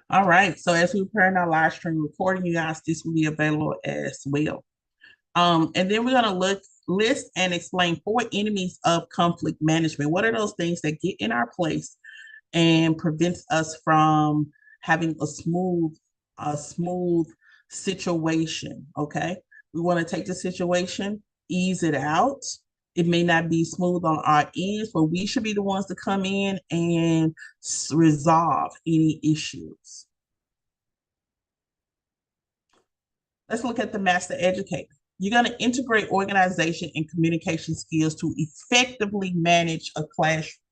All right. So as we prepare our live stream recording, you guys, this will be available as well. And then we're going to list and explain four enemies of conflict management. What are those things that get in our place and prevents us from having a smooth situation? Okay. We want to take the situation, ease it out. It may not be smooth on our ends, but we should be the ones to come in and resolve any issues. Let's look at the master educator. You're going to integrate organization and communication skills to effectively manage a classroom.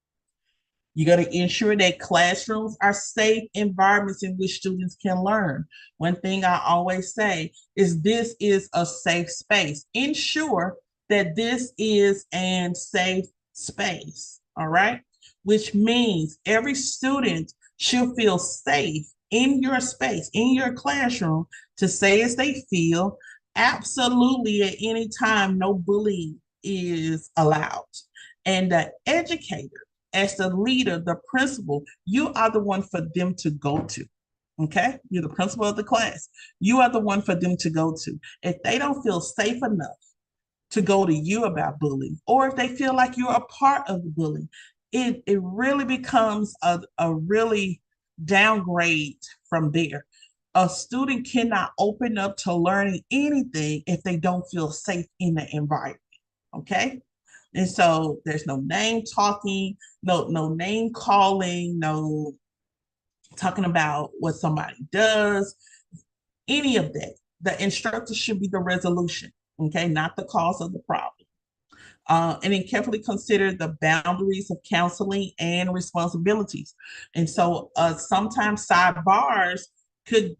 You're going to ensure that classrooms are safe environments in which students can learn. One thing I always say is this is a safe space. Ensure that this is a safe space, all right? Which means every student should feel safe in your space, in your classroom, to say as they feel. Absolutely, at any time, no bullying is allowed. And the educator, as the leader, the principal, you are the one for them to go to. Okay? You're the principal of the class. You are the one for them to go to. If they don't feel safe enough to go to you about bullying, or if they feel like you're a part of the bullying, it really becomes a really downgrade from there. A student cannot open up to learning anything if they don't feel safe in the environment. Okay. And so there's no name talking, no name calling, no talking about what somebody does, any of that. The instructor should be the resolution, okay, not the cause of the problem. And then carefully consider the boundaries of counseling and responsibilities. And so sometimes sidebars could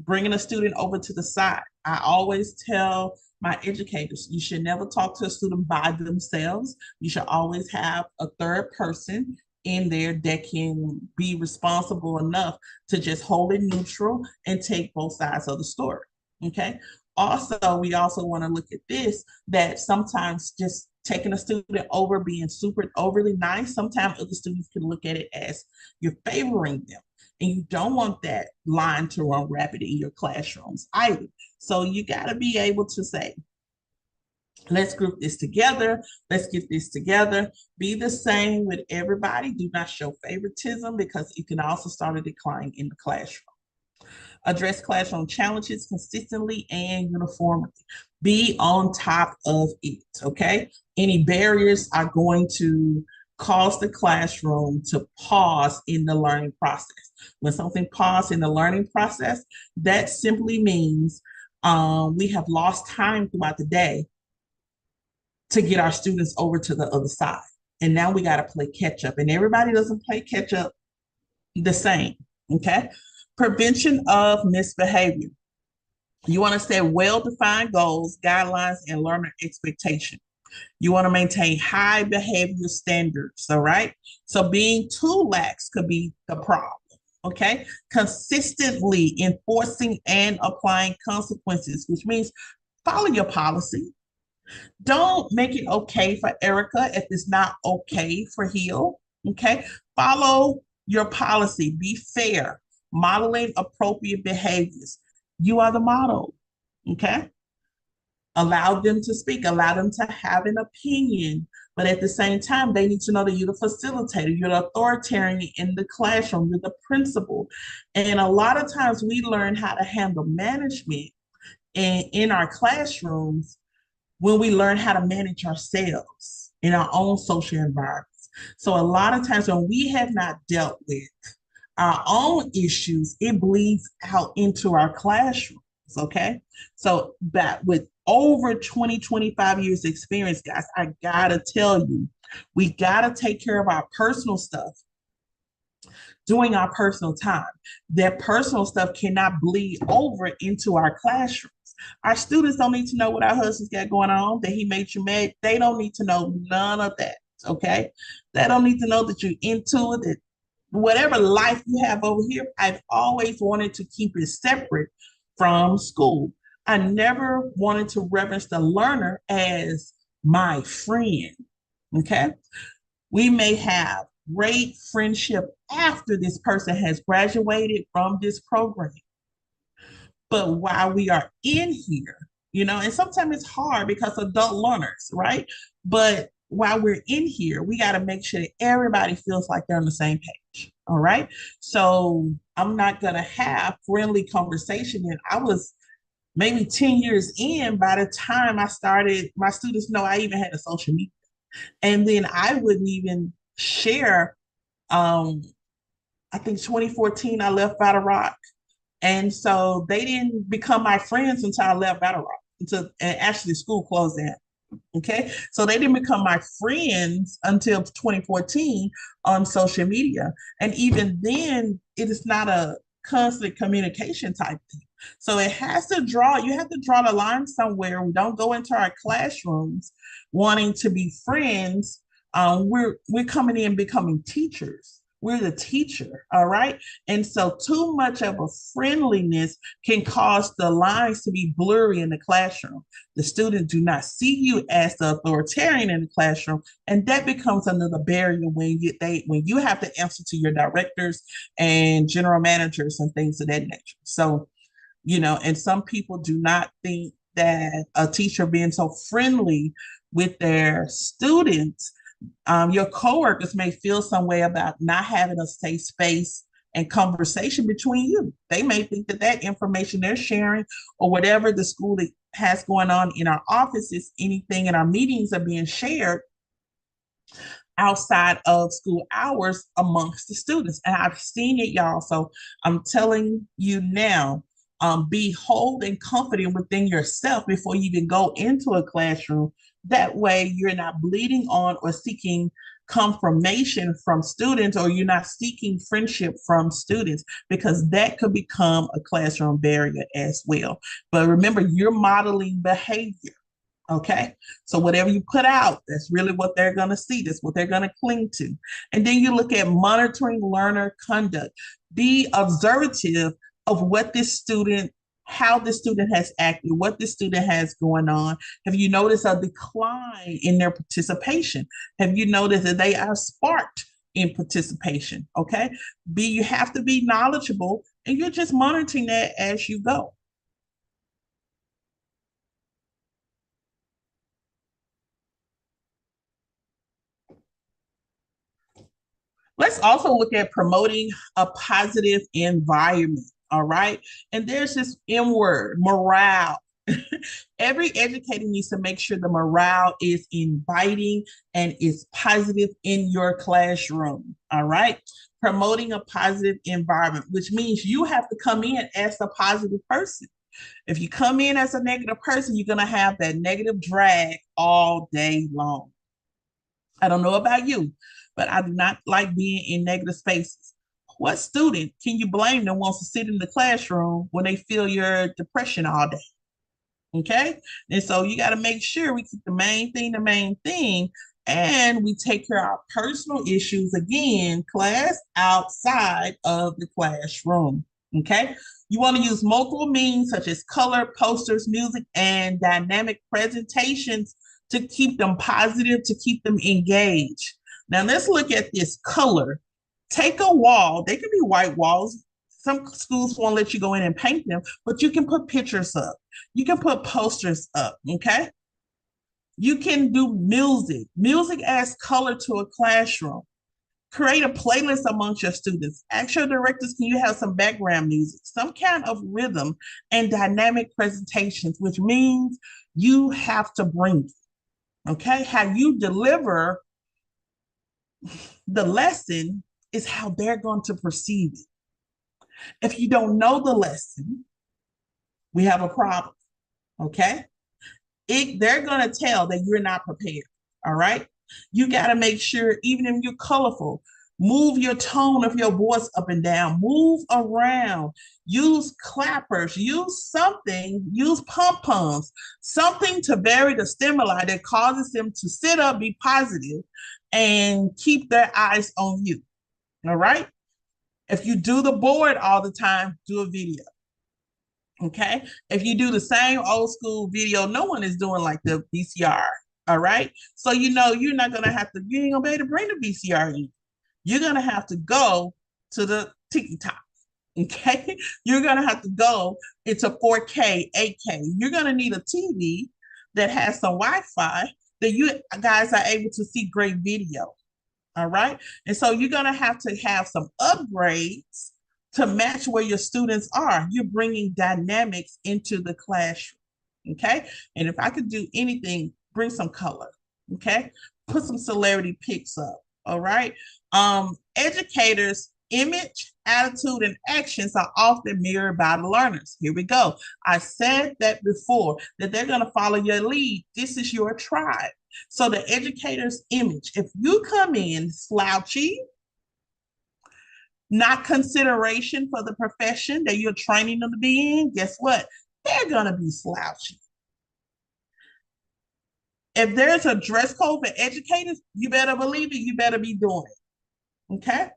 bringing a student over to the side. I always tell my educators, you should never talk to a student by themselves. You should always have a third person in there that can be responsible enough to just hold it neutral and take both sides of the story. Okay. Also, we also want to look at this, that sometimes just taking a student over, being super overly nice, sometimes other students can look at it as you're favoring them. And you don't want that line to run rapid in your classrooms either. So you got to be able to say, let's group this together. Let's get this together. Be the same with everybody. Do not show favoritism because it can also start a decline in the classroom. Address classroom challenges consistently and uniformly. Be on top of it, okay? Any barriers are going to cause the classroom to pause in the learning process. When something pauses in the learning process, that simply means we have lost time throughout the day to get our students over to the other side. And now we got to play catch up. And everybody doesn't play catch up the same, okay? Prevention of misbehavior. You want to set well-defined goals, guidelines, and learner expectation. You want to maintain high behavior standards, all right? So being too lax could be the problem, okay? Consistently enforcing and applying consequences, which means follow your policy. Don't make it okay for Erica if it's not okay for Hill, okay? Follow your policy. Be fair. Modeling appropriate behaviors. You are the model, okay? Allow them to speak, allow them to have an opinion. But at the same time, they need to know that you're the facilitator, you're the authoritarian in the classroom, you're the principal. And a lot of times we learn how to handle management in our classrooms when we learn how to manage ourselves in our own social environments. So a lot of times when we have not dealt with our own issues, it bleeds out into our classrooms. Okay. So that with over 20, 25 years experience, guys, I gotta tell you, we gotta take care of our personal stuff during our personal time. That personal stuff cannot bleed over into our classrooms. Our students don't need to know what our husband's got going on, that he made you mad. They don't need to know none of that. Okay. They don't need to know that you're into it, that whatever life you have over here, I've always wanted to keep it separate from school. I never wanted to reference the learner as my friend. Okay. We may have great friendship after this person has graduated from this program. But while we are in here, and sometimes it's hard because adult learners, right? But while we're in here, we got to make sure that everybody feels like they're on the same page. All right. So I'm not going to have friendly conversation. And I was maybe 10 years in by the time I started, my students know I even had a social media. And then I wouldn't even share. Um, I think 2014, I left Battle Rock. And so they didn't become my friends until I left Battle Rock. And actually school closed down. Okay. So they didn't become my friends until 2014 on social media. And even then, it is not a constant communication type thing. So you have to draw the line somewhere. We don't go into our classrooms wanting to be friends. We're coming in becoming teachers. We're the teacher, all right? And so too much of a friendliness can cause the lines to be blurry in the classroom. The students do not see you as the authoritarian in the classroom, and that becomes another barrier when you have to answer to your directors and general managers and things of that nature. So, and some people do not think that a teacher being so friendly with their students, your coworkers may feel some way about not having a safe space and conversation between you. They may think that information they're sharing or whatever the school has going on in our offices, anything in our meetings are being shared outside of school hours amongst the students. And I've seen it, y'all. So I'm telling you now, be whole and confident within yourself before you even go into a classroom. That way, you're not bleeding on or seeking confirmation from students, or you're not seeking friendship from students, because that could become a classroom barrier as well. But remember, you're modeling behavior. Okay. So whatever you put out, that's really what they're going to see. That's what they're going to cling to. And then you look at monitoring learner conduct. Be observative of how the student has acted, what the student has going on. Have you noticed a decline in their participation? Have you noticed that they are sparked in participation? Okay. You have to be knowledgeable, and you're just monitoring that as you go. Let's also look at promoting a positive environment. All right. And there's this M word, morale. Every educator needs to make sure the morale is inviting and is positive in your classroom. All right. Promoting a positive environment, which means you have to come in as a positive person. If you come in as a negative person, you're going to have that negative drag all day long. I don't know about you, but I do not like being in negative spaces. What student can you blame that wants to sit in the classroom when they feel your depression all day? Okay. And so you got to make sure we keep the main thing, and we take care of our personal issues again, class, outside of the classroom. Okay. You want to use multiple means such as color, posters, music, and dynamic presentations to keep them positive, to keep them engaged. Now let's look at this color. Take a wall, they can be white walls. Some schools won't let you go in and paint them, but you can put pictures up. You can put posters up, okay? You can do music. Music adds color to a classroom. Create a playlist amongst your students. Ask your directors, can you have some background music, some kind of rhythm and dynamic presentations, which means you have to bring it, okay? How you deliver the lesson is how they're going to perceive it. If you don't know the lesson, we have a problem, okay? They're going to tell that you're not prepared, all right? You got to make sure, even if you're colorful, move your tone of your voice up and down, move around, use clappers, use something, use pom-poms, something to vary the stimuli that causes them to sit up, be positive, and keep their eyes on you, all right? If you do the board all the time, do a video. Okay. If you do the same old school video, no one is doing like the VCR. All right. So, you're not going to you ain't going to be able to bring the VCR in. you're going to have to go to the TikTok. Okay. You're going to have to go into 4K, 8K. You're going to need a TV that has some Wi Fi that you guys are able to see great video. All right. And so you're going to have some upgrades to match where your students are. You're bringing dynamics into the classroom. Okay. And if I could do anything, bring some color. Okay. Put some celebrity pics up. All right. Educators' image, attitude, and actions are often mirrored by the learners. Here we go. I said that before, that they're going to follow your lead. This is your tribe. So the educator's image, if you come in slouchy, not consideration for the profession that you're training them to be in, guess what? They're going to be slouchy. If there's a dress code for educators, you better believe it. You better be doing it. Okay.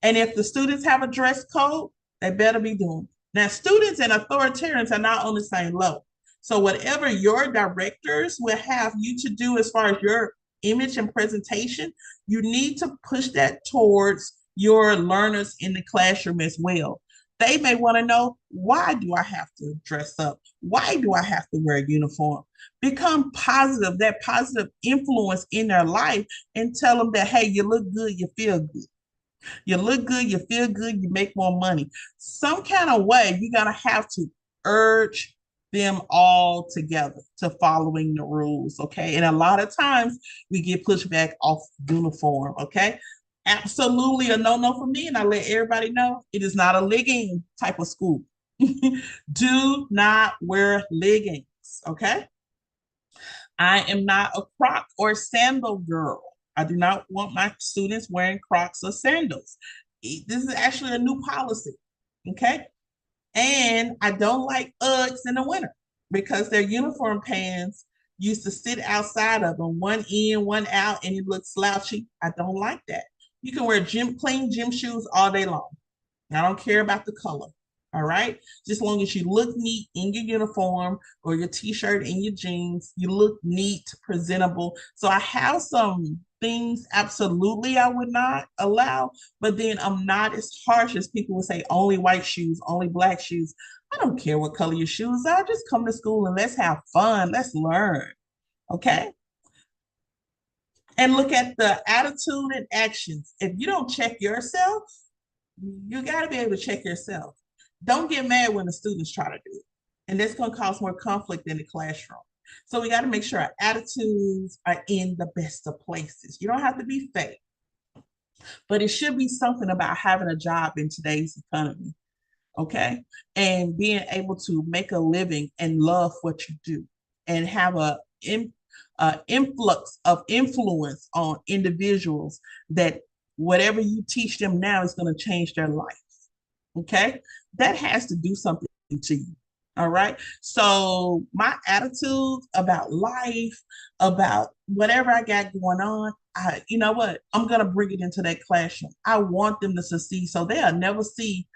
And if the students have a dress code, they better be doing it. Now, students and authoritarians are not on the same level. So whatever your directors will have you to do as far as your image and presentation, you need to push that towards your learners in the classroom as well. They may want to know, why do I have to dress up? Why do I have to wear a uniform? Become positive, that positive influence in their life, and tell them that, hey, you look good, you feel good. You look good, you feel good, you make more money. Some kind of way, you're going to have to urge them all together to following the rules, okay? And a lot of times we get pushed back off uniform, okay? Absolutely a no-no for me, and I let everybody know it is not a legging type of school. Do not wear leggings, okay? I am not a Croc or sandal girl. I do not want my students wearing Crocs or sandals. This is actually a new policy, okay? And I don't like Uggs in the winter because their uniform pants used to sit outside of them, one in, one out, and it looks slouchy. I don't like that. You can wear plain gym shoes all day long. I don't care about the color. All right. Just as long as you look neat in your uniform or your t-shirt and your jeans, you look neat, presentable. So I have some things absolutely I would not allow, but then I'm not as harsh as people would say, only white shoes, only black shoes. I don't care what color your shoes are. Just come to school and let's have fun. Let's learn. Okay. And look at the attitude and actions. If you don't check yourself, you got to be able to check yourself. Don't get mad when the students try to do it. And that's going to cause more conflict in the classroom. So we got to make sure our attitudes are in the best of places. You don't have to be fake, but it should be something about having a job in today's economy. Okay. And being able to make a living and love what you do and have influx of influence on individuals that whatever you teach them now is going to change their life. Okay. That has to do something to you. All right. So my attitude about life, about whatever I got going on, you know what? I'm going to bring it into that classroom. I want them to succeed so they'll never see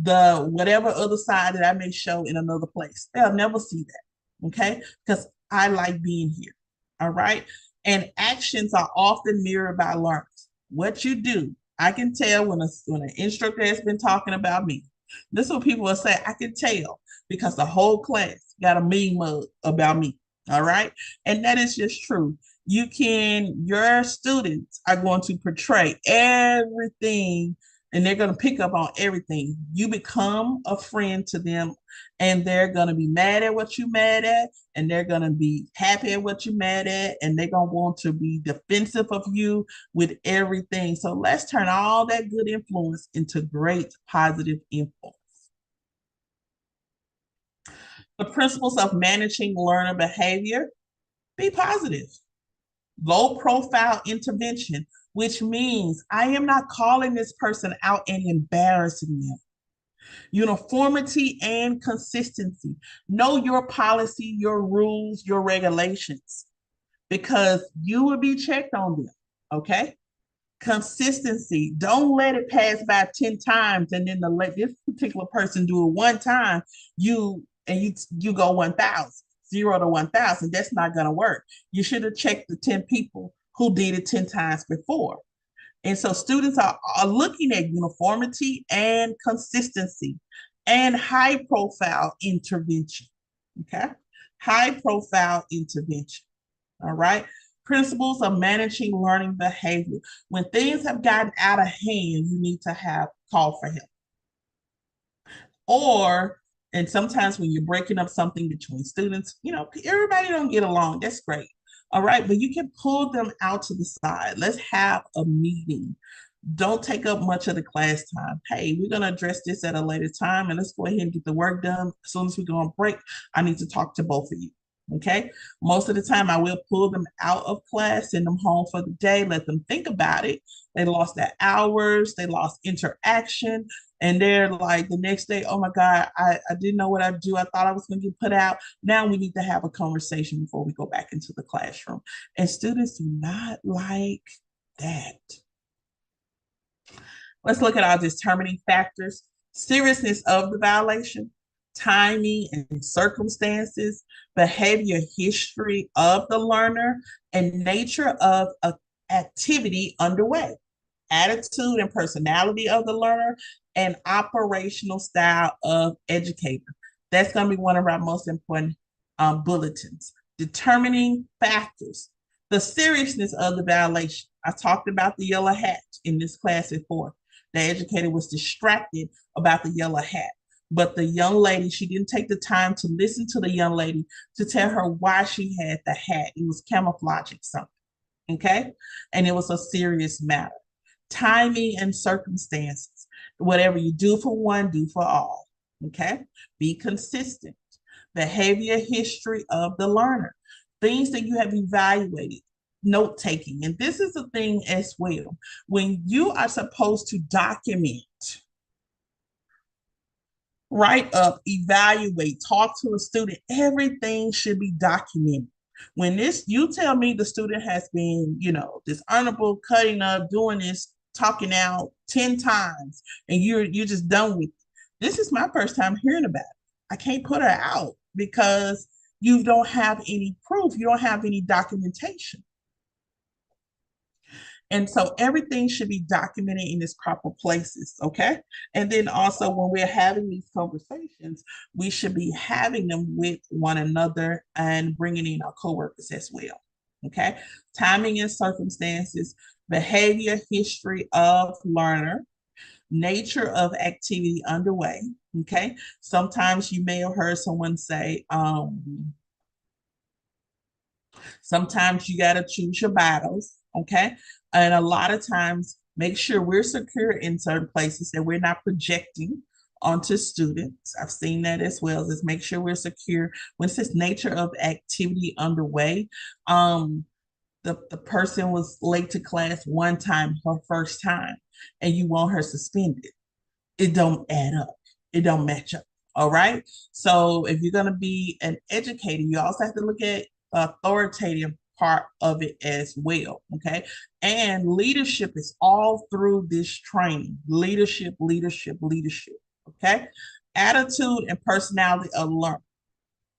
the whatever other side that I may show in another place. They'll never see that. Okay. Because I like being here. All right. And actions are often mirrored by learners. What you do, I can tell when an instructor has been talking about me. This is what people will say. I can tell because the whole class got a mean mug about me. All right. And that is just true. Your students are going to portray everything and they're going to pick up on everything. You become a friend to them and they're going to be mad at what you're mad at and they're going to be happy at what you're mad at and they're going to want to be defensive of you with everything. So let's turn all that good influence into great positive influence. The principles of managing learner behavior: be positive. Low profile intervention, which means I am not calling this person out and embarrassing them. Uniformity and consistency. Know your policy, your rules, your regulations, because you will be checked on them. Okay. Consistency. Don't let it pass by 10 times and then let this particular person do it one time. You go 1,000. 0 to 1,000. That's not going to work. You should have checked the 10 people who did it 10 times before. And so students are looking at uniformity and consistency and high profile intervention. Okay. High profile intervention. All right. Principles of managing learning behavior. When things have gotten out of hand, you need to have call for help. Or, and sometimes when you're breaking up something between students, everybody don't get along. That's great. All right. But you can pull them out to the side. Let's have a meeting. Don't take up much of the class time. Hey, we're going to address this at a later time and let's go ahead and get the work done. As soon as we go on break, I need to talk to both of you. Okay. Most of the time, I will pull them out of class, send them home for the day, let them think about it. They lost their hours, they lost interaction. And they're like the next day, oh my God, I didn't know what I'd do. I thought I was going to get put out. Now we need to have a conversation before we go back into the classroom. And students do not like that. Let's look at our determining factors: seriousness of the violation, timing and circumstances, behavior history of the learner, and nature of activity underway, attitude and personality of the learner, and operational style of educator. That's going to be one of our most important bulletins. Determining factors: the seriousness of the violation. I talked about the yellow hat in this class before. The educator was distracted about the yellow hat. But the young lady, she didn't take the time to listen to the young lady to tell her why she had the hat. It was camouflaging something. Okay. And it was a serious matter. Timing and circumstances. Whatever you do for one, do for all. Okay. Be consistent. Behavior history of the learner. Things that you have evaluated, note taking. And this is a thing as well. When you are supposed to document, write up, evaluate, talk to a student, everything should be documented. When you tell me the student has been, dishonorable, cutting up, doing this, talking out 10 times, and you're just done with it. This is my first time hearing about it. I can't put her out because you don't have any proof. You don't have any documentation. And so everything should be documented in its proper places, okay? And then also when we're having these conversations, we should be having them with one another and bringing in our coworkers as well, okay? Timing and circumstances, behavior history of learner, nature of activity underway, okay? Sometimes you may have heard someone say, sometimes you got to choose your battles, okay? And a lot of times, make sure we're secure in certain places that we're not projecting onto students. I've seen that as well, as make sure we're secure. When it says nature of activity underway, the person was late to class one time, her first time, and you want her suspended. It don't add up. It don't match up. All right. So if you're going to be an educator, you also have to look at authoritative part of it as well. Okay. And leadership is all through this training. Leadership, leadership, leadership. Okay. Attitude and personality of learning.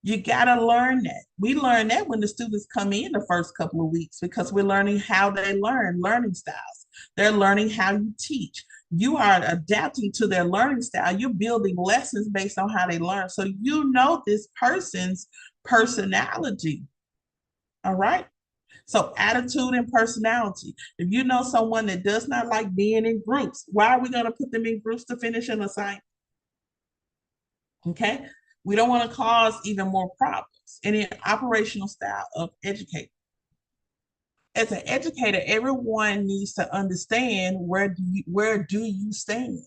You got to learn that. We learn that when the students come in the first couple of weeks because we're learning how they learn, learning styles. They're learning how you teach. You are adapting to their learning style. You're building lessons based on how they learn. So you know this person's personality. All right. So attitude and personality. If you know someone that does not like being in groups, why are we going to put them in groups to finish an assignment? Okay. We don't want to cause even more problems. And then operational style of educating. As an educator, everyone needs to understand where do you stand.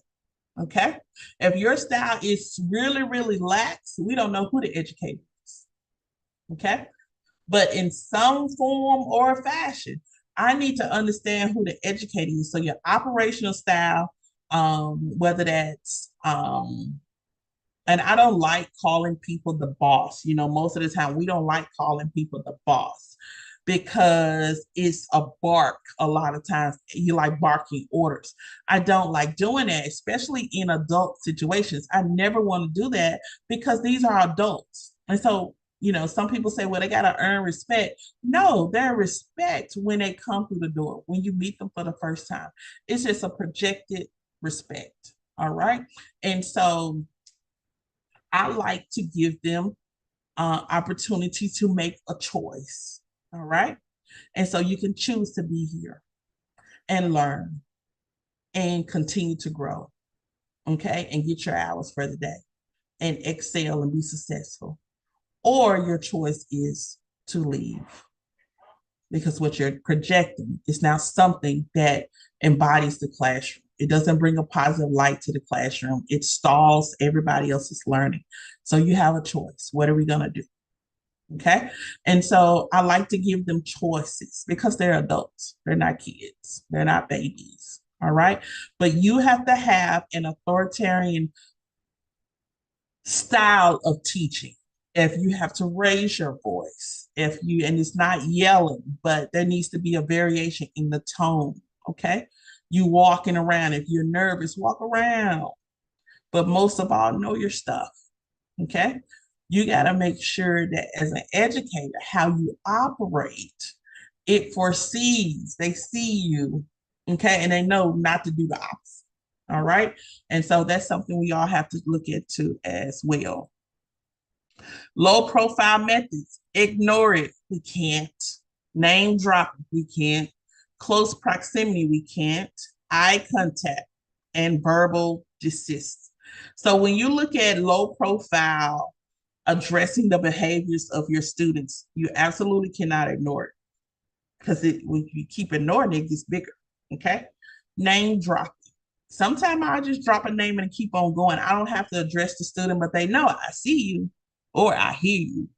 Okay. If your style is really, really lax, we don't know who the educator is. Okay. But in some form or fashion, I need to understand who the educator is. So your operational style, whether that's and I don't like calling people the boss. Most of the time we don't like calling people the boss because it's a bark. A lot of times you like barking orders. I don't like doing that, especially in adult situations. I never want to do that because these are adults. And so some people say, well, they got to earn respect. No, they're respect when they come through the door, when you meet them for the first time. It's just a projected respect. All right. And so I like to give them opportunity to make a choice. All right. And so you can choose to be here and learn and continue to grow. Okay. And get your hours for the day and excel and be successful. Or your choice is to leave because what you're projecting is now something that embodies the classroom. It doesn't bring a positive light to the classroom. It stalls everybody else's learning. So you have a choice. What are we going to do? Okay. And so I like to give them choices because they're adults. They're not kids. They're not babies. All right. But you have to have an authoritarian style of teaching. If you have to raise your voice, and it's not yelling, but there needs to be a variation in the tone. Okay. You walking around. If you're nervous, walk around. But most of all, know your stuff. Okay. You got to make sure that as an educator, how you operate, it foresees, they see you, okay, and they know not to do the opposite. All right. And so that's something we all have to look into as well. Low profile methods, ignore it. We can't. Name drop, we can't. Close proximity, we can't. Eye contact and verbal desist. So when you look at low profile, addressing the behaviors of your students, you absolutely cannot ignore it because when you keep ignoring it, it gets bigger. Okay. Name dropping. Sometimes I just drop a name and keep on going. I don't have to address the student, but they know I see you or I hear you.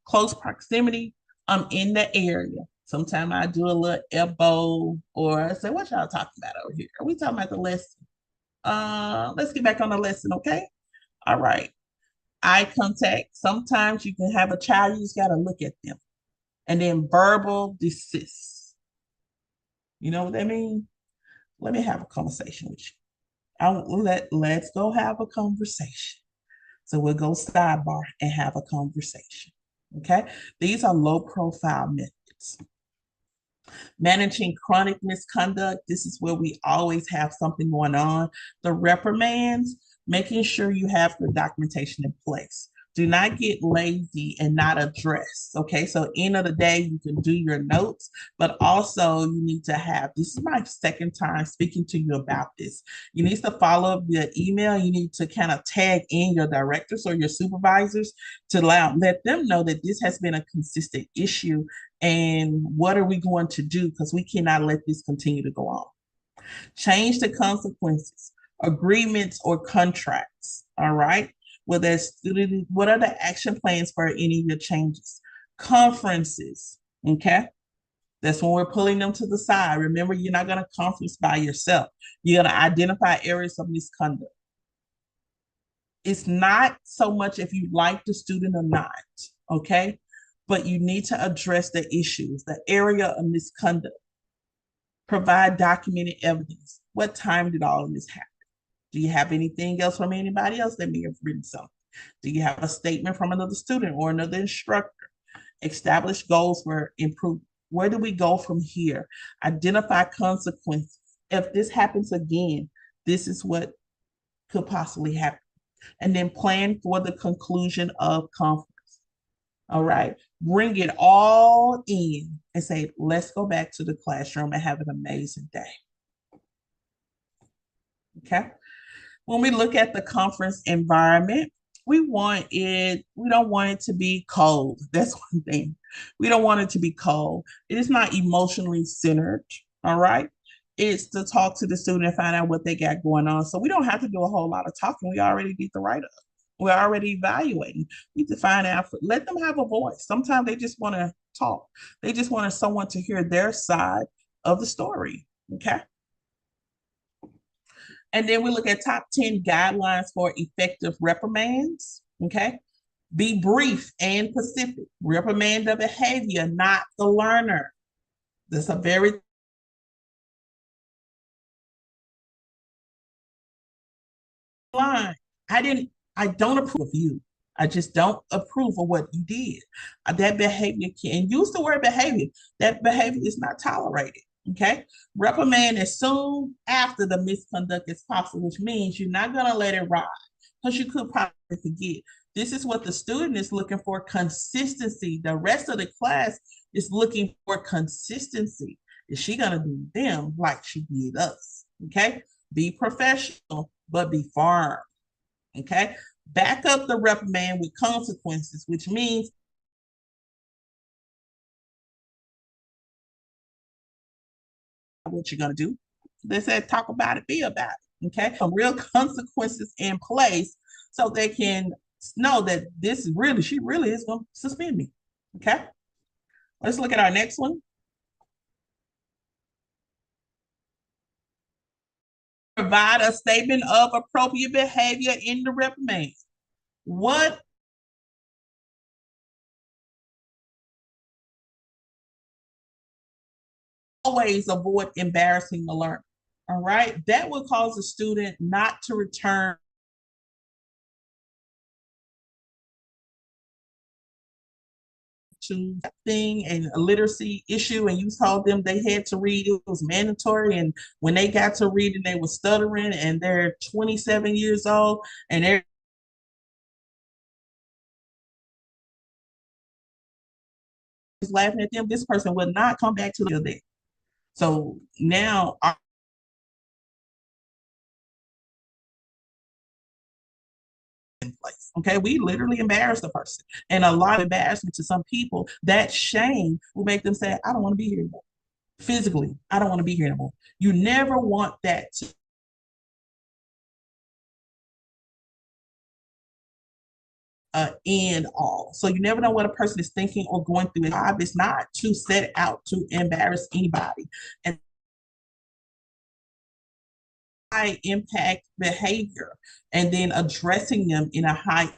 Close proximity, I'm in the area. Sometimes I do a little elbow or I say, what y'all talking about over here? Are we talking about the lesson? Let's get back on the lesson, okay? All right. Eye contact. Sometimes you can have a child, you just got to look at them. And then verbal desist. You know what that means? Let me have a conversation with you. Let's go have a conversation. So we'll go sidebar and have a conversation. Okay. These are low profile methods. Managing chronic misconduct. This is where we always have something going on. The reprimands, making sure you have the documentation in place. Do not get lazy and not address. Okay, so end of the day, you can do your notes, but also you need to have, this is my second time speaking to you about this. You need to follow up via email. You need to kind of tag in your directors or your supervisors to let them know that this has been a consistent issue and what are we going to do because we cannot let this continue to go on. Change the consequences, agreements or contracts. All right. Well, what are the action plans for any of your changes? Conferences. Okay. That's when we're pulling them to the side. Remember, you're not going to conference by yourself. You're going to identify areas of misconduct. It's not so much if you like the student or not. Okay. But you need to address the issues, the area of misconduct. Provide documented evidence. What time did all of this happen? Do you have anything else from anybody else that may have written something? Do you have a statement from another student or another instructor? Establish goals for improvement. Where do we go from here? Identify consequences. If this happens again, this is what could possibly happen. And then plan for the conclusion of conference. All right. Bring it all in and say, let's go back to the classroom and have an amazing day. Okay. When we look at the conference environment, we don't want it to be cold. That's one thing. We don't want it to be cold. It is not emotionally centered. All right. It's to talk to the student and find out what they got going on. So we don't have to do a whole lot of talking. We already did the write-up. We're already evaluating. We need to find out, let them have a voice. Sometimes they just want to talk. They just want someone to hear their side of the story. Okay. And then we look at top 10 guidelines for effective reprimands. Okay. Be brief and specific. Reprimand the behavior, not the learner. That's a very line. I don't approve of you. I just don't approve of what you did. That behavior can use the word behavior. That behavior is not tolerated. Okay. Reprimand as soon after the misconduct as possible, which means you're not going to let it ride because you could probably forget. This is what the student is looking for, consistency. The rest of the class is looking for consistency. Is she going to do them like she did us? Okay. Be professional, but be firm. Okay. Back up the reprimand with consequences, which means what you're going to do. They said talk about it, be about it. Okay. Some real consequences in place so they can know that this really, she really is going to suspend me. Okay. Let's look at our next one. Provide a statement of appropriate behavior in the reprimand. What always avoid embarrassing the learner. All right. That will cause a student not to return to thing and a literacy issue, and you told them they had to read, it was mandatory, and when they got to reading they were stuttering and they're 27 years old and they're laughing at them, this person will not come back to the day. So now in place. Okay, we literally embarrass the person, and a lot of embarrassment to some people. That shame will make them say, "I don't want to be here anymore." Physically, I don't want to be here anymore. You never want that to end all. So you never know what a person is thinking or going through. Job is not to set out to embarrass anybody, and high impact behavior, and then addressing them in a high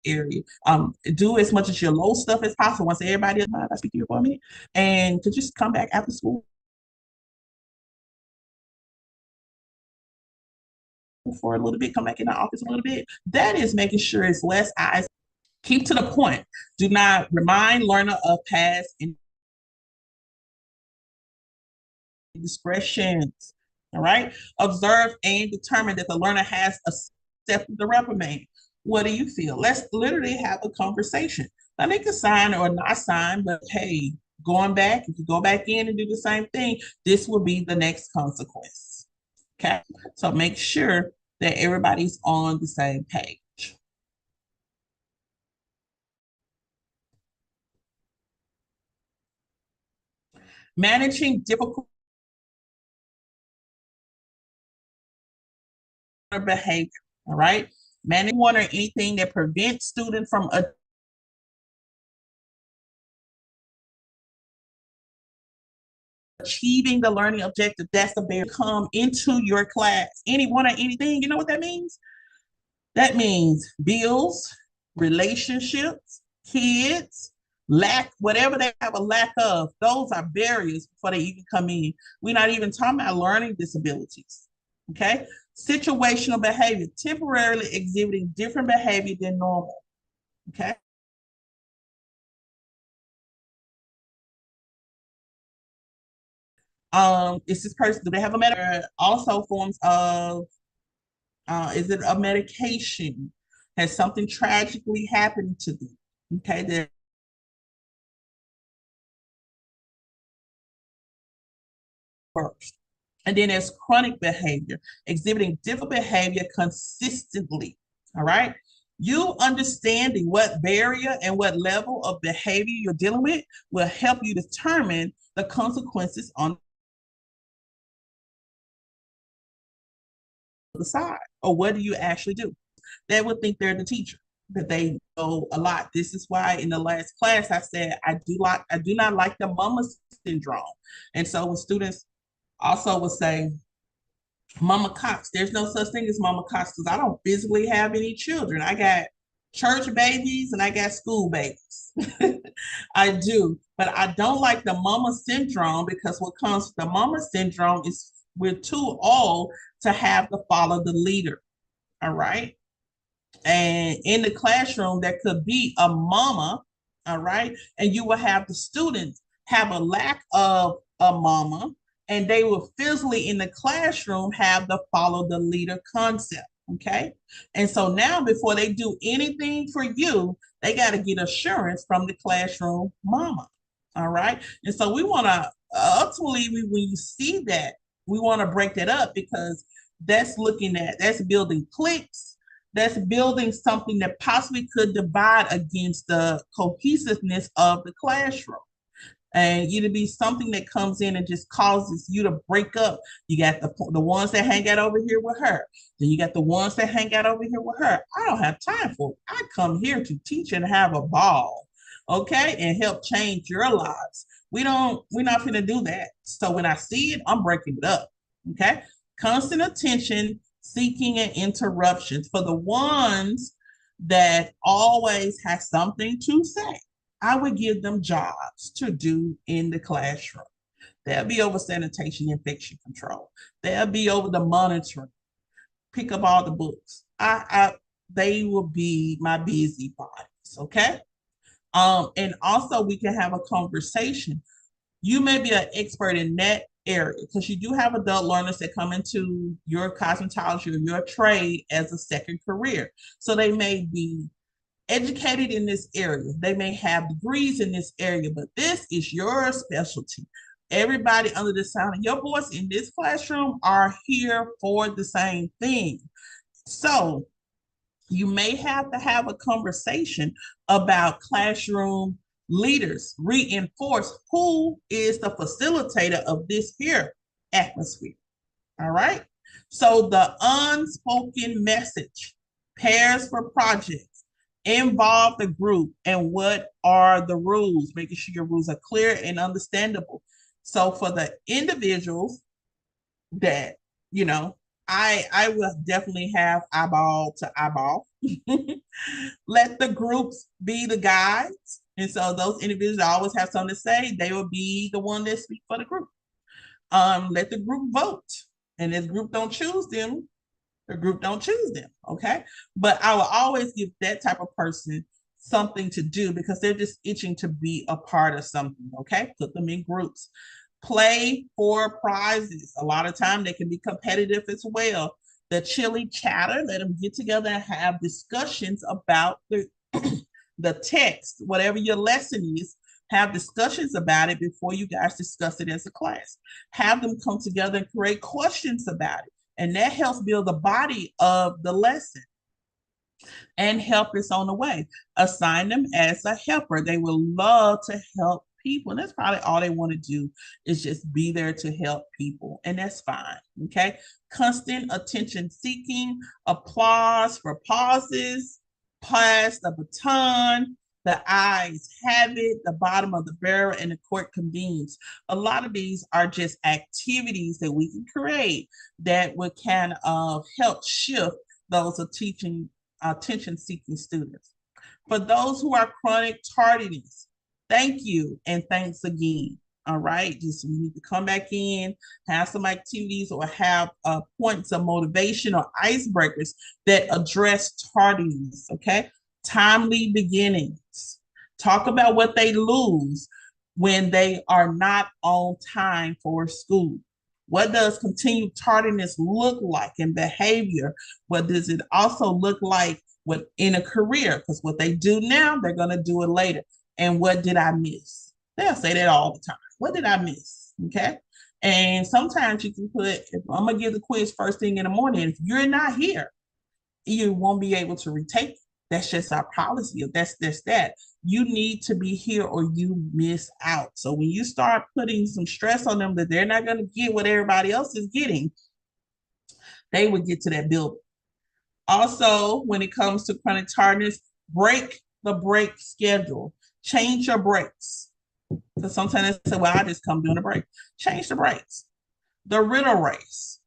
area. Do as much as your low stuff as possible. Once everybody, I speak to you for a minute, and to just come back after school for a little bit, come back in the office a little bit. That is making sure it's less eyes. Keep to the point. Do not remind learner of past indiscretions. All right. Observe and determine that the learner has accepted the reprimand. What do you feel? Let's literally have a conversation. Now they can sign or not sign, but hey, going back, if you go back in and do the same thing, this will be the next consequence. Okay. So make sure that everybody's on the same page. Managing difficult behavior. All right. Managing one or anything that prevents students from achieving the learning objective. That's the barrier. Come into your class. Anyone or anything, you know what that means? That means bills, relationships, kids, lack, whatever they have a lack of, those are barriers before they even come in. We're not even talking about learning disabilities. Okay. Situational behavior, temporarily exhibiting different behavior than normal. Okay. Is this person, do they have a medical? Also forms of, is it a medication? Has something tragically happened to them? Okay, they're first. And then there's chronic behavior, exhibiting different behavior consistently. All right. You understanding what barrier and what level of behavior you're dealing with will help you determine the consequences on the side. Or what do you actually do? They would think they're the teacher, that they know a lot. This is why in the last class I said I do not like the mama syndrome. And so when students also will say, Mama Cox, there's no such thing as Mama Cox because I don't physically have any children. I got church babies and I got school babies. I do, but I don't like the mama syndrome because what comes with the mama syndrome is We're too old to have to follow the leader. All right. And in the classroom, there could be a mama, all right, and you will have the students have a lack of a mama, and they will physically in the classroom have to follow the leader concept. Okay. And so now, before they do anything for you, they got to get assurance from the classroom mama. All right. And so we want to ultimately, when you see that, we want to break that up because that's building cliques, that's building something that possibly could divide against the cohesiveness of the classroom. And it'll be something that comes in and just causes you to break up. You got the ones that hang out over here with her. Then you got the ones that hang out over here with her. I don't have time for it. I come here to teach and have a ball, okay, and help change your lives. We're not going to do that. So when I see it, I'm breaking it up, okay? Constant attention, seeking, and interruptions for the ones that always have something to say. I would give them jobs to do in the classroom. They'll be over sanitation, infection control. They'll be over the monitoring, pick up all the books. They will be my busy bodies, okay? And also we can have a conversation. You may be an expert in that area because you do have adult learners that come into your cosmetology or your trade as a second career. So they may be educated in this area. They may have degrees in this area, but this is your specialty. Everybody under the sound of your voice in this classroom are here for the same thing. So you may have to have a conversation about classroom leaders, reinforce who is the facilitator of this here atmosphere. All right. So the unspoken message, pairs for projects, involve the group, and what are the rules, making sure your rules are clear and understandable. So for the individuals that, I will definitely have eyeball to eyeball. Let the groups be the guides. And so those individuals always have something to say. They will be the one that speak for the group. Let the group vote. And if the group don't choose them, the group don't choose them. Okay. But I will always give that type of person something to do because they're just itching to be a part of something. Okay. Put them in groups. Play for prizes. A lot of time they can be competitive as well. The chili chatter, let them get together and have discussions about the text, whatever your lesson is, have discussions about it before you guys discuss it as a class. Have them come together and create questions about it. And that helps build the body of the lesson. And help is on the way. Assign them as a helper. They will love to help people. And that's probably all they want to do is just be there to help people. And that's fine. Okay. Constant attention seeking, applause for pauses, pass the baton, the eyes have it, the bottom of the barrel, and the court convenes. A lot of these are just activities that we can create that would kind of help shift those attention seeking students. For those who are chronic tardiness, thank you and thanks again. All right, just we need to come back in, have some activities or have points of motivation or icebreakers that address tardiness. Okay, timely beginnings. Talk about what they lose when they are not on time for school. What does continued tardiness look like in behavior? What does it also look like in a career? Because what they do now, they're going to do it later. And what did I miss? They'll say that all the time. What did I miss? Okay. And sometimes you can put, I'm going to give the quiz first thing in the morning. If you're not here, you won't be able to retake it. That's just our policy. That's that. You need to be here or you miss out. So when you start putting some stress on them that they're not going to get what everybody else is getting, they would get to that building. Also, when it comes to chronic tardiness, break the break schedule. Change your breaks. Because sometimes they say, well, I just come during a break. Change the breaks. The riddle race.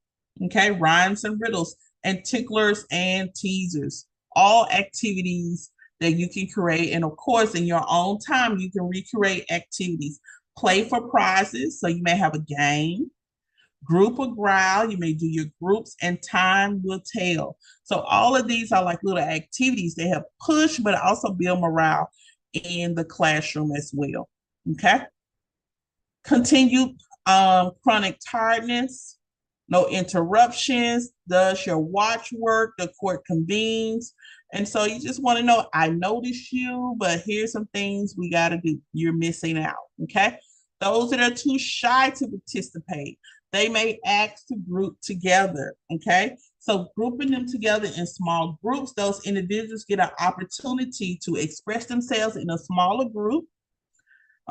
Okay, rhymes and riddles and ticklers and teasers. All activities that you can create. And of course, in your own time, you can recreate activities. Play for prizes. So you may have a game. Group or growl, you may do your groups, and time will tell. So all of these are like little activities. They help push, but also build morale in the classroom as well. Okay. Continued chronic tiredness, no interruptions, does your watch work, the court convenes. And so you just want to know, I noticed you, but here's some things we got to do. You're missing out. Okay. Those that are too shy to participate, they may ask to group together. Okay. So grouping them together in small groups, those individuals get an opportunity to express themselves in a smaller group.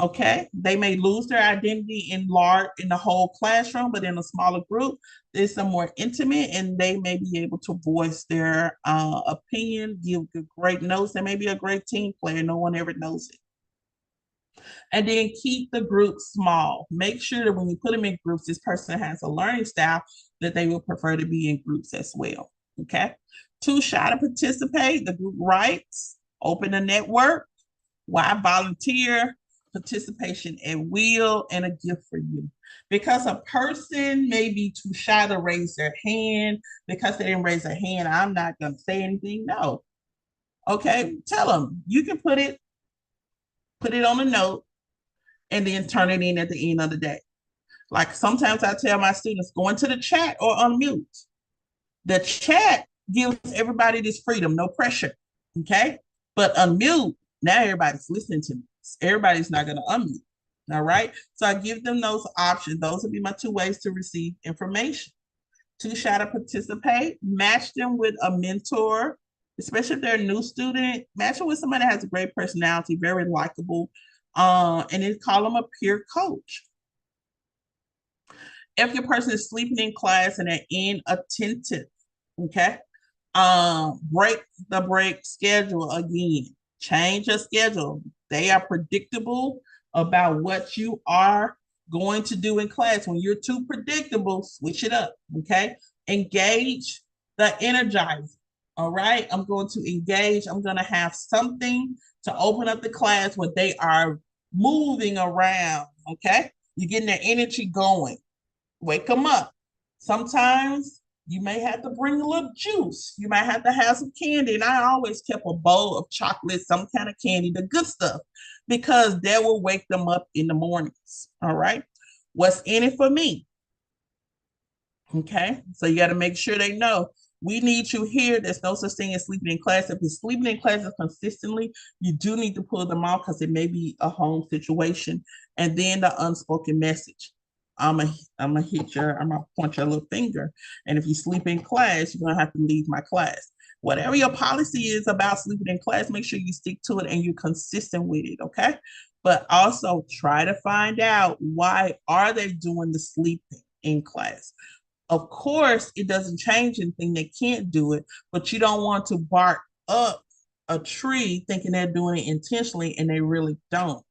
Okay, they may lose their identity in the whole classroom, but in a smaller group, it's a more intimate, and they may be able to voice their opinion, give great notes. They may be a great team player. No one ever knows it. And then keep the group small. Make sure that when you put them in groups, this person has a learning style that they will prefer to be in groups as well. Okay. Too shy to participate, the group writes, open a network. Why volunteer? Participation at will, and a gift for you. Because a person may be too shy to raise their hand, because they didn't raise their hand, I'm not going to say anything. No. Okay. Tell them you can put it on a note, and then turn it in at the end of the day. Like sometimes I tell my students, go into the chat or unmute. The chat gives everybody this freedom, no pressure. Okay. But unmute, now everybody's listening to me. Everybody's not going to unmute. All right. So I give them those options. Those would be my 2 ways to receive information. Too shy to participate, match them with a mentor, especially if they're a new student. Match them with somebody that has a great personality, very likable, and then call them a peer coach. If your person is sleeping in class and they're inattentive, okay, break the break schedule again. Change your schedule. They are predictable about what you are going to do in class. When you're too predictable, switch it up. Okay. Engage the energizer. All right. I'm going to engage. I'm going to have something to open up the class where they are moving around. Okay. You're getting their energy going. Wake them up. Sometimes you may have to bring a little juice. You might have to have some candy. And I always kept a bowl of chocolate, some kind of candy, the good stuff, because that will wake them up in the mornings. All right. What's in it for me? Okay. So you got to make sure they know we need you here. There's no such thing as sleeping in class. If you're sleeping in classes consistently, you do need to pull them out because it may be a home situation. And then the unspoken message. I'm gonna point your little finger. And if you sleep in class, you're gonna have to leave my class. Whatever your policy is about sleeping in class, make sure you stick to it and you're consistent with it, okay? But also try to find out, why are they doing the sleeping in class? Of course, it doesn't change anything. They can't do it, but you don't want to bark up a tree thinking they're doing it intentionally, and they really don't.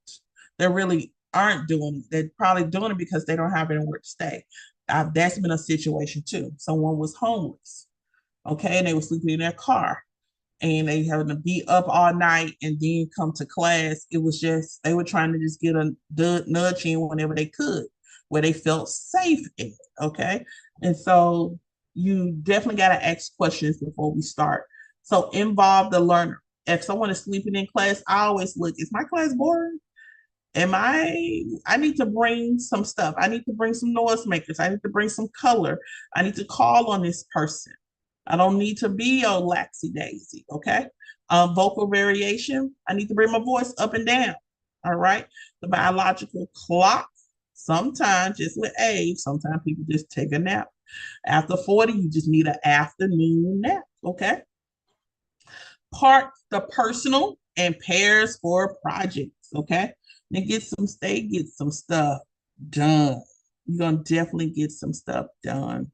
They really aren't doing it. They're probably doing it because they don't have anywhere to stay. That's been a situation too. Someone was homeless, okay, and they were sleeping in their car, and they having to be up all night and then come to class. It was just, they were trying to just get a nudge in whenever they could, where they felt safe in, okay? And so you definitely got to ask questions before we start. So involve the learner. If someone is sleeping in class, I always look, is my class boring? I need to bring some stuff. I need to bring some noise makers. I need to bring some color. I need to call on this person. I don't need to be a laxy daisy. Okay. Vocal variation. I need to bring my voice up and down. All right. The biological clock. Sometimes, just with age, sometimes people just take a nap. After 40, you just need an afternoon nap. Okay. Part the personal and pairs for projects. Okay. And get some stuff done. You're gonna definitely get some stuff done.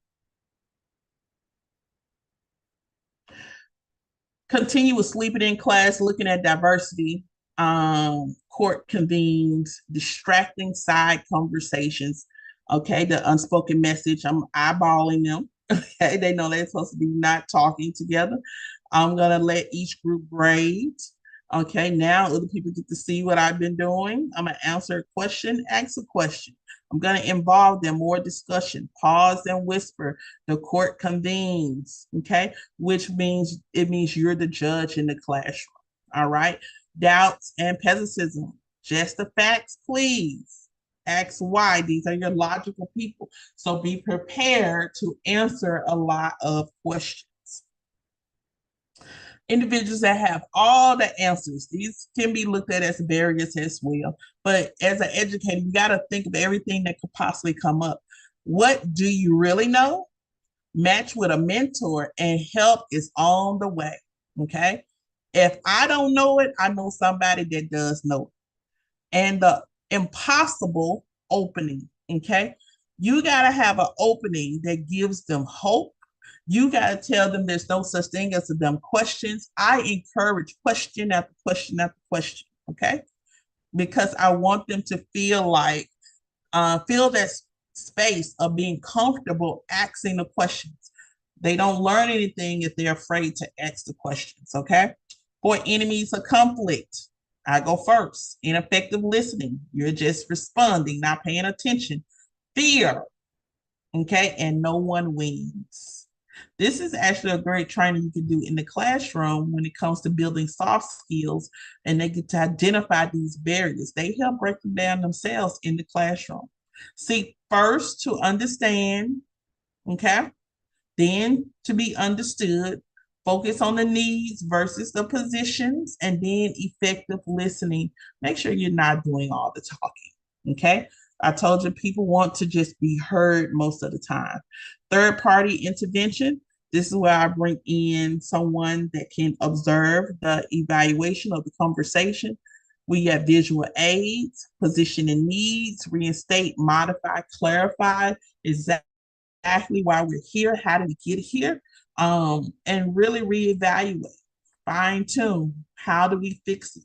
Continue with sleeping in class, looking at diversity, court convenes, distracting side conversations. Okay, the unspoken message, I'm eyeballing them. Okay, they know they're supposed to be not talking together. I'm gonna let each group grade. Okay, now other people get to see what I've been doing. I'm gonna answer a question, ask a question. I'm going to involve them, more discussion, pause and whisper, the court convenes, okay? Which means it means you're the judge in the classroom, all right? Doubts and pessimism, just the facts, please. Ask why. These are your logical people. So be prepared to answer a lot of questions. Individuals that have all the answers, these can be looked at as barriers as well. But as an educator, you got to think of everything that could possibly come up. What do you really know? Match with a mentor, and help is on the way. Okay. If I don't know it, I know somebody that does know it. And the impossible opening. Okay. You got to have an opening that gives them hope. You got to tell them there's no such thing as a dumb questions. I encourage question after question after question. Okay. Because I want them to feel like, feel that space of being comfortable asking the questions. They don't learn anything if they're afraid to ask the questions. Okay. For enemies of conflict, I go first. Ineffective listening. You're just responding, not paying attention. Fear. Okay. And no one wins. This is actually a great training you can do in the classroom when it comes to building soft skills, and they get to identify these barriers. They help break them down themselves in the classroom. See, first to understand, okay, then to be understood, focus on the needs versus the positions, and then effective listening. Make sure you're not doing all the talking, okay? I told you people want to just be heard most of the time. Third party intervention. This is where I bring in someone that can observe the evaluation of the conversation. We have visual aids, positioning needs, reinstate, modify, clarify exactly why we're here, how did we get here, and really reevaluate, fine tune, how do we fix it.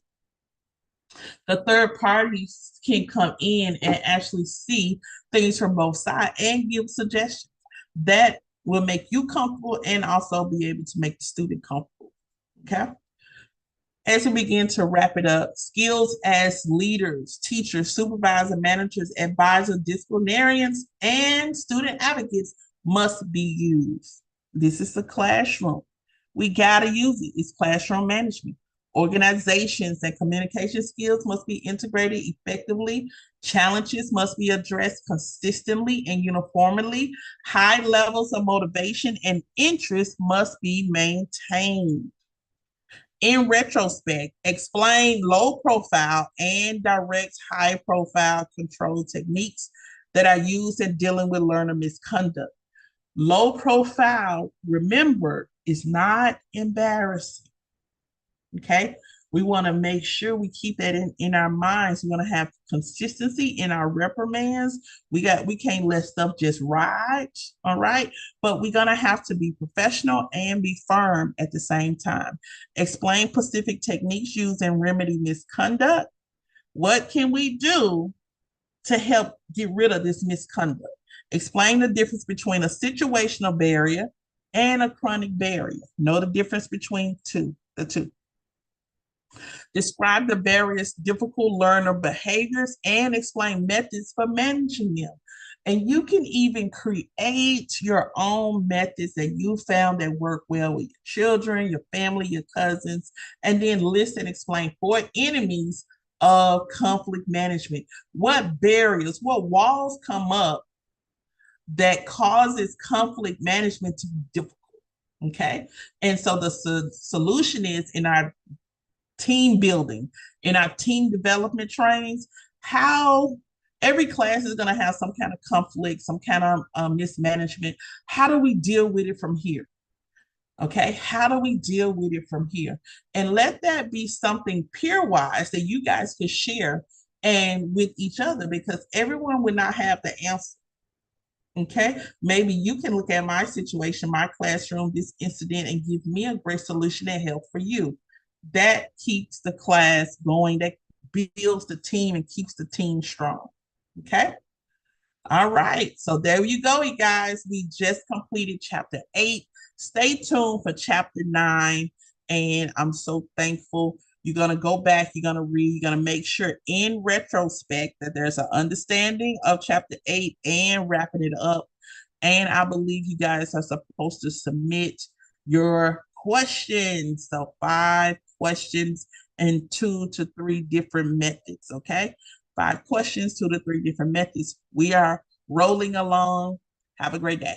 The third parties can come in and actually see things from both sides and give suggestions that will make you comfortable and also be able to make the student comfortable. Okay. As we begin to wrap it up, skills as leaders, teachers, supervisors, managers, advisors, disciplinarians, and student advocates must be used. This is the classroom. We got to use it. It's classroom management. Organizations and communication skills must be integrated effectively. Challenges must be addressed consistently and uniformly. High levels of motivation and interest must be maintained. In retrospect, explain low profile and direct high profile control techniques that are used in dealing with learner misconduct. Low profile, remember, is not embarrassing. Okay. We want to make sure we keep that in our minds. We want to have consistency in our reprimands. We can't let stuff just ride. All right. But we're gonna have to be professional and be firm at the same time. Explain specific techniques used in remedy misconduct. What can we do to help get rid of this misconduct? Explain the difference between a situational barrier and a chronic barrier. Know the difference between the two. Describe the various difficult learner behaviors and explain methods for managing them. And you can even create your own methods that you found that work well with your children, your family, your cousins, and then list and explain 4 enemies of conflict management. What barriers, what walls come up that causes conflict management to be difficult? Okay. And so the solution is in our team building, in our team development trainings, how every class is going to have some kind of conflict, some kind of mismanagement. How do we deal with it from here? Okay, how do we deal with it from here? And let that be something peer-wise that you guys could share and with each other, because everyone would not have the answer. Okay, maybe you can look at my situation, my classroom, this incident, and give me a great solution and help for you. That keeps the class going, that builds the team and keeps the team strong. Okay. All right. So there you go, you guys. We just completed chapter 8. Stay tuned for chapter 9. And I'm so thankful You're going to go back, you're going to read, you're going to make sure in retrospect that there's an understanding of chapter 8 and wrapping it up. And I believe you guys are supposed to submit your questions. So 5 questions and 2 to 3 different methods. Okay. 5 questions, 2 to 3 different methods. We are rolling along. Have a great day.